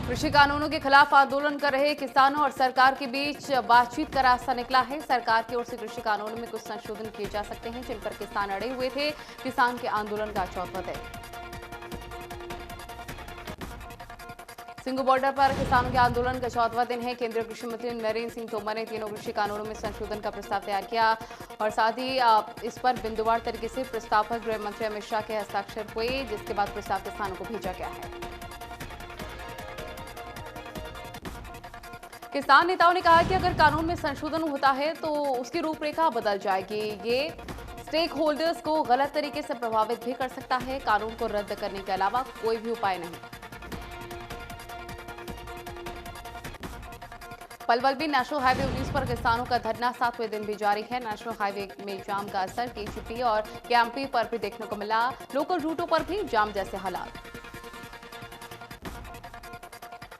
कृषि कानूनों के खिलाफ आंदोलन कर रहे किसानों और सरकार के बीच बातचीत का रास्ता निकला है। सरकार की ओर से कृषि कानूनों में कुछ संशोधन किए जा सकते हैं, जिन पर किसान अड़े हुए थे। किसान के आंदोलन का चौथा दिन। सिंघू बॉर्डर पर किसानों के आंदोलन का चौथा दिन है। केंद्रीय कृषि मंत्री नरेंद्र सिंह तोमर ने तीनों कृषि कानूनों में संशोधन का प्रस्ताव तैयार किया और साथ ही इस पर बिंदुवार तरीके से प्रस्ताव पर गृह मंत्री अमित शाह के हस्ताक्षर हुए, जिसके बाद प्रस्ताव किसानों को भेजा गया है। किसान नेताओं ने कहा कि अगर कानून में संशोधन होता है तो उसकी रूपरेखा बदल जाएगी। ये स्टेक होल्डर्स को गलत तरीके से प्रभावित भी कर सकता है। कानून को रद्द करने के अलावा कोई भी उपाय नहीं। पलवल में नेशनल हाईवे 19 पर किसानों का धरना 7वें दिन भी जारी है। नेशनल हाईवे में जाम का असर केजीपी और केएमपी पर भी देखने को मिला। लोकल रूटों पर भी जाम जैसे हालात।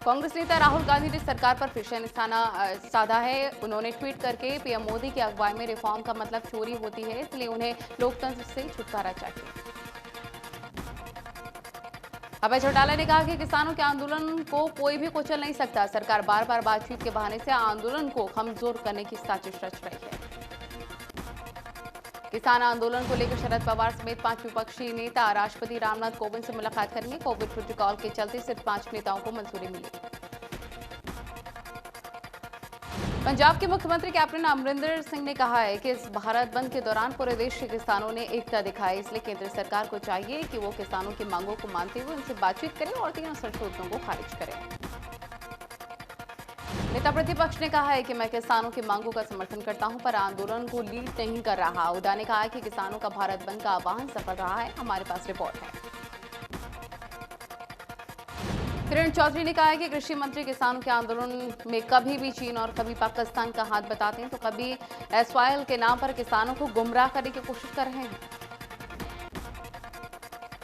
कांग्रेस नेता राहुल गांधी ने सरकार पर फिर से निशाना साधा है। उन्होंने ट्वीट करके पीएम मोदी की अगुवाई में रिफॉर्म का मतलब चोरी होती है, इसलिए उन्हें लोकतंत्र से छुटकारा चाहिए। अभय चौटाला ने कहा कि किसानों के आंदोलन को कोई भी कुचल नहीं सकता। सरकार बार बार बातचीत के बहाने से आंदोलन को कमजोर करने की साजिश रच रही है। किसान आंदोलन को लेकर शरद पवार समेत 5 विपक्षी नेता राष्ट्रपति रामनाथ कोविंद से मुलाकात करेंगे। कोविड प्रोटोकॉल के चलते सिर्फ 5 नेताओं को मंजूरी मिली। पंजाब के मुख्यमंत्री कैप्टन अमरिंदर सिंह ने कहा है कि इस भारत बंद के दौरान पूरे देश के किसानों ने एकता दिखाई, इसलिए केंद्र सरकार को चाहिए कि वो किसानों की मांगों को मानते हुए उनसे बातचीत करें और तीनों संशोधनों को खारिज करें। नेता प्रतिपक्ष ने कहा है कि मैं किसानों की मांगों का समर्थन करता हूं, पर आंदोलन को लीड नहीं कर रहा। हुड्डा ने कहा कि किसानों का भारत बंद का आह्वान सफल रहा है। हमारे पास रिपोर्ट है। किरण चौधरी ने कहा है कि कृषि मंत्री किसानों के आंदोलन में कभी भी चीन और कभी पाकिस्तान का हाथ बताते हैं, तो कभी एसवाईएल के नाम पर किसानों को गुमराह करने की कोशिश कर रहे हैं।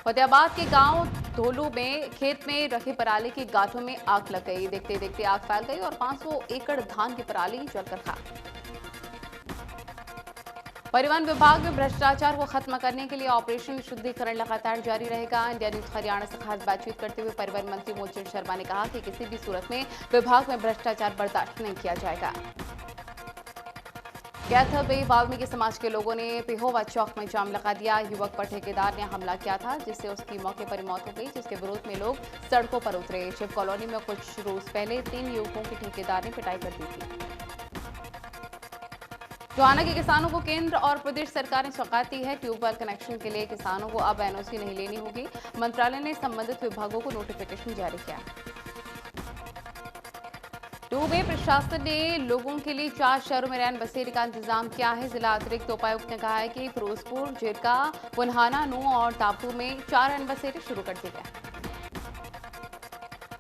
फतेहाबाद के गांव धोलू में खेत में रखे पराली की गांठों में आग लग गई। देखते देखते आग फैल गई और 500 एकड़ धान की पराली जलकर खाक। परिवहन विभाग में भ्रष्टाचार को खत्म करने के लिए ऑपरेशन शुद्धिकरण लगातार जारी रहेगा। इंडिया न्यूज हरियाणा से खास बातचीत करते हुए परिवहन मंत्री मूलचंद शर्मा ने कहा कि किसी भी सूरत में विभाग में भ्रष्टाचार बर्दाश्त नहीं किया जाएगा। कैथल में वाल्मीकि समाज के लोगों ने पेहोवा चौक में जाम लगा दिया। युवक पर ठेकेदार ने हमला किया था, जिससे उसकी मौके पर ही मौत हो गई, जिसके विरोध में लोग सड़कों पर उतरे। शिव कॉलोनी में कुछ रोज पहले 3 युवकों की ठेकेदार ने पिटाई कर दी थी। टोहाना के किसानों को केंद्र और प्रदेश सरकार ने सौगात दी है। ट्यूबवेल कनेक्शन के लिए किसानों को अब एनओसी नहीं लेनी होगी। मंत्रालय ने संबंधित विभागों को नोटिफिकेशन जारी किया। डूबे प्रशासन ने लोगों के लिए 4 शहरों में रैन बसेरे का इंतजाम किया है। जिला अतिरिक्त उपायुक्त ने कहा है कि फिरोजपुर, जिरका, पुन्हाना, नू और टापू में 4 रैन बसेरे शुरू कर दिए गए।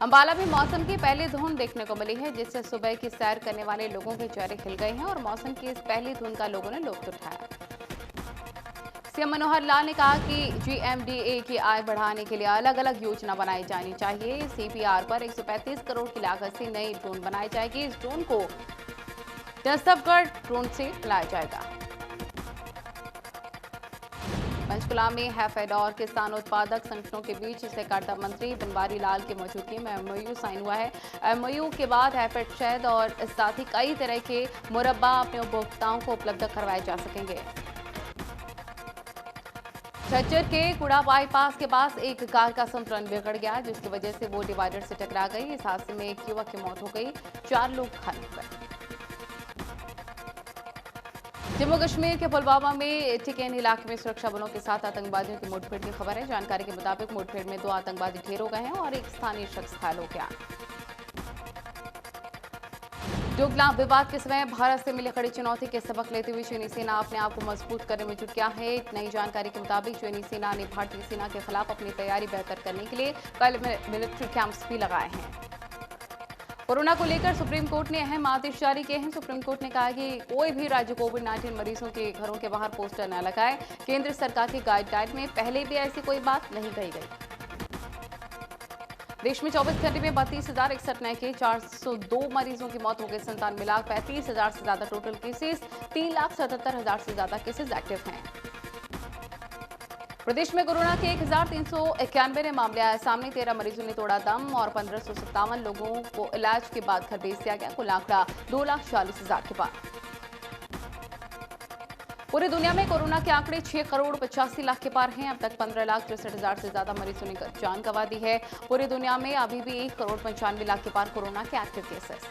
अंबाला में मौसम की पहली धुंध देखने को मिली है, जिससे सुबह की सैर करने वाले लोगों के चेहरे खिल गए हैं और मौसम की इस पहली धुंध का लोगों ने लुत्फ उठाया। सीएम मनोहर लाल ने कहा कि जीएमडीए की आय बढ़ाने के लिए अलग अलग योजना बनाई जानी चाहिए। सीपीआर पर 135 करोड़ की लागत से नई ड्रोन बनाई जाएगी। इस ड्रोन को दस्तबगढ़ ड्रोन से लाया जाएगा। पंचकुला में हैफेड और किसान उत्पादक संगठनों के बीच सहकारिता मंत्री बनवारी लाल की मौजूदगी में एमओयू साइन हुआ है। एमओयू के बाद हैफेड शहद और साथ ही कई तरह के मुरब्बा अपने उपभोक्ताओं को उपलब्ध करवाए जा सकेंगे। झज्जर के कुड़ा बाईपास के पास एक कार का संतुलन बिगड़ गया, जिसकी वजह से वो डिवाइडर से टकरा गई। इस हादसे में एक युवक की मौत हो गई, 4 लोग घायल हुए। जम्मू कश्मीर के पुलवामा में टिकेन इलाके में सुरक्षा बलों के साथ आतंकवादियों की मुठभेड़ की खबर है। जानकारी के मुताबिक मुठभेड़ में 2 आतंकवादी ढेर हो गए हैं और एक स्थानीय शख्स घायल हो गया। डोकलाम विवाद के समय भारत से मिली कड़ी चुनौती के सबक लेते हुए चीनी सेना अपने आप को मजबूत करने में जुट गया है। नई जानकारी के मुताबिक चीनी सेना ने भारतीय सेना के खिलाफ अपनी तैयारी बेहतर करने के लिए कल मिलिट्री कैंप्स भी लगाए हैं। कोरोना को लेकर सुप्रीम कोर्ट ने अहम आदेश जारी किए हैं। सुप्रीम कोर्ट ने कहा कि कोई भी राज्य कोविड-19 मरीजों के घरों के बाहर पोस्टर न लगाए। केंद्र सरकार की गाइडलाइन में पहले भी ऐसी कोई बात नहीं कही गई। देश में 24 घंटे में 32,061 नए के 402 मरीजों की मौत हो गई। 97,35,000 से ज्यादा टोटल केसेस, 3,77,000 से ज्यादा केसेस एक्टिव हैं। प्रदेश में कोरोना के 1391 नए मामले आए सामने। 13 मरीजों ने तोड़ा दम और 1557 लोगों को इलाज के बाद घर भेज दिया गया। कुल आंकड़ा 2,40,000 के पार। पूरी दुनिया में कोरोना के आंकड़े 6 करोड़ 85 लाख के पार हैं। अब तक 15,63,000 से ज्यादा मरीजों ने जान गंवा दी है। पूरी दुनिया में अभी भी 1 करोड़ 95 लाख के पार कोरोना के एक्टिव केसेस।